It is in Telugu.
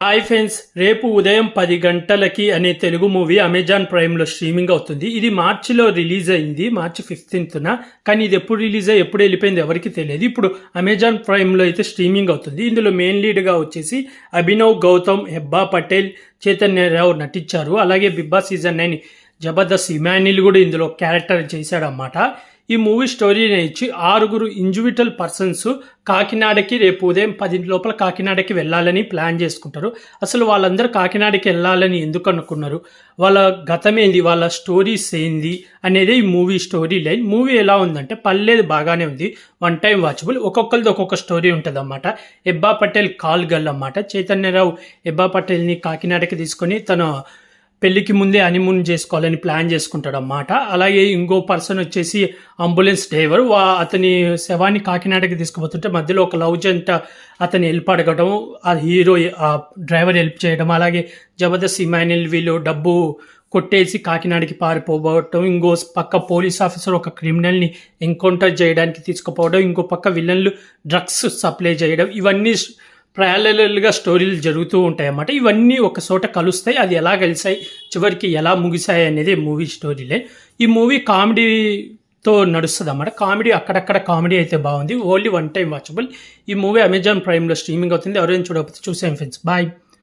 హాయ్ ఫ్రెండ్స్, రేపు ఉదయం 10 గంటలకి అనే తెలుగు మూవీ అమెజాన్ ప్రైమ్లో స్ట్రీమింగ్ అవుతుంది. ఇది మార్చిలో రిలీజ్ అయింది, మార్చి 15న. కానీ ఇది ఎప్పుడు రిలీజ్ అయ్యి ఎప్పుడు వెళ్ళిపోయింది ఎవరికి తెలియదు. ఇప్పుడు అమెజాన్ ప్రైమ్లో అయితే స్ట్రీమింగ్ అవుతుంది. ఇందులో మెయిన్ లీడ్గా వచ్చేసి అభినవ్ గౌతమ్, హెబ్బా పటేల్, చైతన్యరావు నటించారు. అలాగే Bigg Boss season 9 Jabardasth Emmanuel కూడా ఇందులో క్యారెక్టర్ చేశాడన్నమాట. ఈ మూవీ స్టోరీని ఇచ్చి 6 ఇండివిజువల్ పర్సన్స్ కాకినాడకి రేపు ఉదయం 10 లోపల కాకినాడకి వెళ్ళాలని ప్లాన్ చేసుకుంటారు. అసలు వాళ్ళందరూ కాకినాడకి వెళ్ళాలని ఎందుకు అనుకున్నారు, వాళ్ళ గతం ఏంది, వాళ్ళ స్టోరీస్ ఏంది అనేది ఈ మూవీ స్టోరీ లైన్. మూవీ ఎలా ఉందంటే పర్లేదు, బాగానే ఉంది, వన్ టైం వాచబుల్. ఒక్కొక్కరిది ఒక్కొక్క స్టోరీ ఉంటుంది అన్నమాట. హెబ్బా పటేల్ కాల్ గర్ల్ అన్నమాట. చైతన్యరావు హెబ్బా పటేల్ని కాకినాడకి తీసుకొని తన పెళ్లికి ముందే హనీమూన్ చేసుకోవాలని ప్లాన్ చేసుకుంటాడు అన్నమాట. అలాగే ఇంకో పర్సన్ వచ్చేసి అంబులెన్స్ డ్రైవర్. అతని శవాన్ని కాకినాడకి తీసుకుపోతుంటే మధ్యలో ఒక లవ్ జంట అతని హెల్ప్ అడగడం, ఆ హీరో ఆ డ్రైవర్ హెల్ప్ చేయడం. అలాగే జబర్దస్త్ ఇమాన్యుల్ వీళ్ళు డబ్బు కొట్టేసి కాకినాడకి పారిపోవడం. ఇంకో పక్క పోలీస్ ఆఫీసర్ ఒక క్రిమినల్ని ఎన్కౌంటర్ చేయడానికి తీసుకుపోవడం. ఇంకో పక్క విలన్లు డ్రగ్స్ సప్లై చేయడం. ఇవన్నీ ప్యారలల్గా స్టోరీలు జరుగుతూ ఉంటాయి అన్నమాట. ఇవన్నీ ఒక చోట కలుస్తాయి. అది ఎలా కలిసాయి, చివరికి ఎలా ముగిసాయి అనేది మూవీ స్టోరీలే. ఈ మూవీ కామెడీతో నడుస్తుంది అన్నమాట. కామెడీ అక్కడక్కడ కామెడీ అయితే బాగుంది. Only one time watchable. ఈ మూవీ అమెజాన్ ప్రైమ్లో స్ట్రీమింగ్ అవుతుంది. ఎవరైనా చూడకపోతే చూసేయండి ఫ్రెండ్స్. బాయ్.